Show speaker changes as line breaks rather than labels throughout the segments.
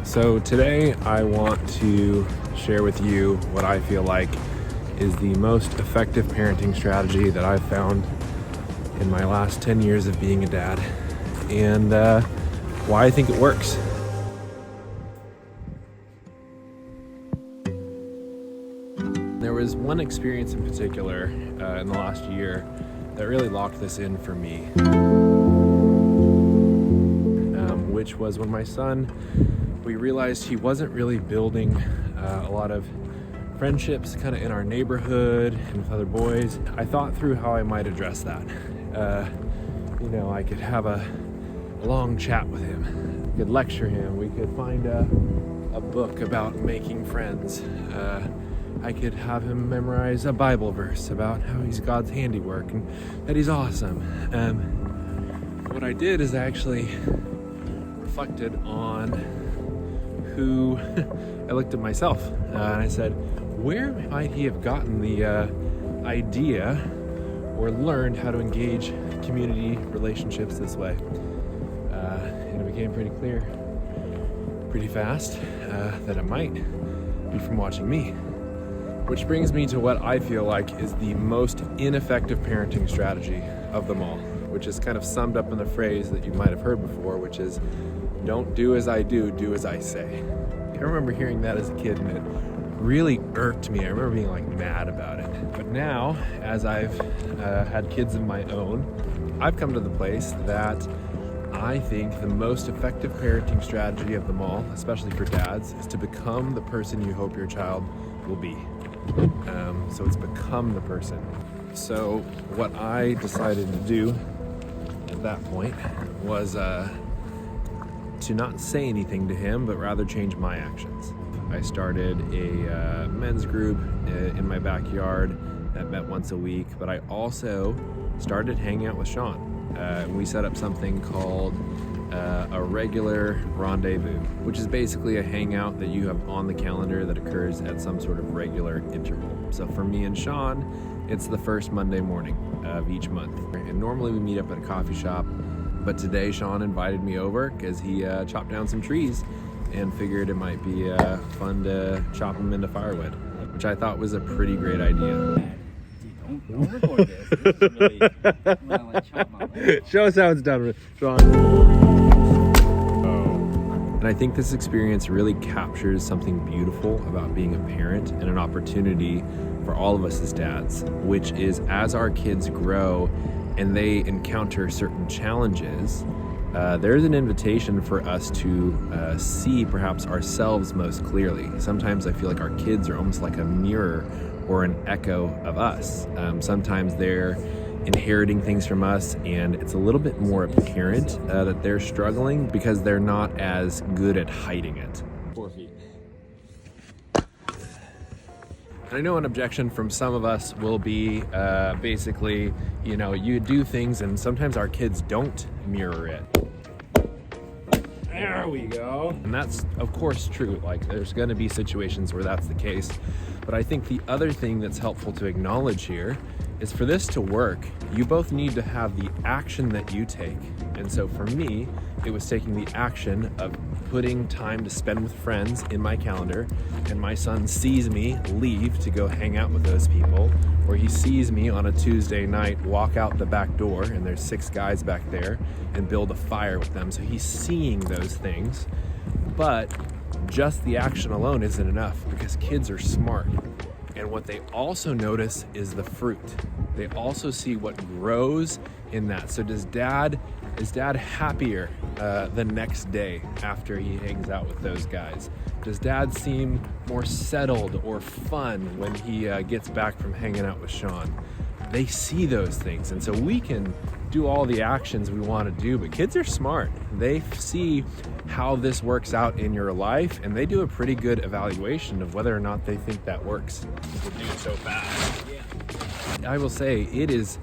So today I want to share with you what I feel like is the most effective parenting strategy that I've found in my last 10 years of being a dad, and why I think it works. There was one experience in particular in the last year that really locked this in for me, which was when my son, we realized he wasn't really building a lot of friendships kind of in our neighborhood and with other boys. I thought through how I might address that. I could have a long chat with him. We could lecture him. We could find a book about making friends. I could have him memorize a Bible verse about how he's God's handiwork and that he's awesome. What I did is I actually reflected on who I looked at myself and I said, where might he have gotten the idea or learned how to engage community relationships this way? And it became pretty clear pretty fast that it might be from watching me. Which brings me to what I feel like is the most ineffective parenting strategy of them all, which is kind of summed up in the phrase that you might have heard before, which is, don't do as I do, do as I say. I remember hearing that as a kid and it really irked me. I remember being like mad about it. But now, as I've had kids of my own, I've come to the place that I think the most effective parenting strategy of them all, especially for dads, is to become the person you hope your child will be. So it's become the person. So what I decided to do at that point was to not say anything to him, but rather change my actions. I started a men's group in my backyard that met once a week, but I also started hanging out with Sean. We set up something called a regular rendezvous, which is basically a hangout that you have on the calendar that occurs at some sort of regular interval. So for me and Sean, it's the first Monday morning of each month. And normally we meet up at a coffee shop, but today Sean invited me over because he chopped down some trees and figured it might be fun to chop them into firewood, which I thought was a pretty great idea.
Don't record this. This is really, when I chop my leg.
Show us how it's done, Sean. And I think this experience really captures something beautiful about being a parent and an opportunity for all of us as dads, which is as our kids grow and they encounter certain challenges, there's an invitation for us to see perhaps ourselves most clearly. Sometimes I feel like our kids are almost like a mirror or an echo of us. Sometimes they're inheriting things from us and it's a little bit more apparent that they're struggling because they're not as good at hiding it.
4 feet.
And I know an objection from some of us will be basically, you do things and sometimes our kids don't mirror it. There we go. And that's of course true. Like there's going to be situations where that's the case. But I think the other thing that's helpful to acknowledge here is for this to work, you both need to have the action that you take. And so for me, it was taking the action of putting time to spend with friends in my calendar, and my son sees me leave to go hang out with those people, or he sees me on a Tuesday night walk out the back door and there's 6 guys back there and build a fire with them. So he's seeing those things, but just the action alone isn't enough because kids are smart. And what they also notice is the fruit. They also see what grows in that. So is dad happier the next day after he hangs out with those guys? Does dad seem more settled or fun when he gets back from hanging out with Sean? They see those things. And so we can do all the actions we want to do, but kids are smart. They see how this works out in your life and they do a pretty good evaluation of whether or not they think that works.
We're doing so fast.
I will say it is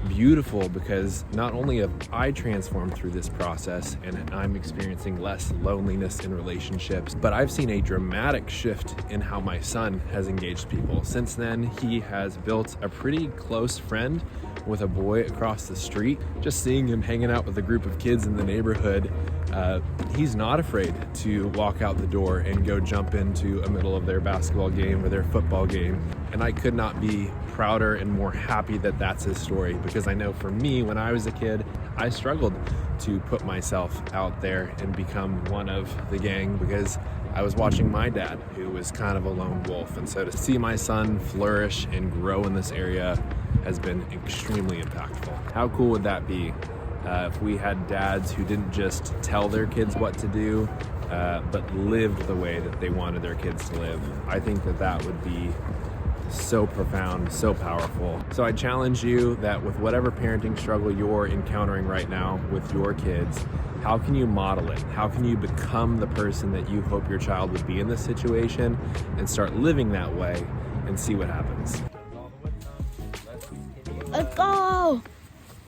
beautiful because not only have I transformed through this process and I'm experiencing less loneliness in relationships, but I've seen a dramatic shift in how my son has engaged people. Since then, he has built a pretty close friend with a boy across the street. Just seeing him hanging out with a group of kids in the neighborhood, he's not afraid to walk out the door and go jump into a middle of their basketball game or their football game. And I could not be prouder and more happy that that's his story, because I know for me, when I was a kid, I struggled to put myself out there and become one of the gang because I was watching my dad, who was kind of a lone wolf. And so to see my son flourish and grow in this area has been extremely impactful. How cool would that be if we had dads who didn't just tell their kids what to do, but lived the way that they wanted their kids to live? I think that that would be so profound, so powerful. So I challenge you that with whatever parenting struggle you're encountering right now with your kids, how can you model it? How can you become the person that you hope your child would be in this situation and start living that way and see what happens?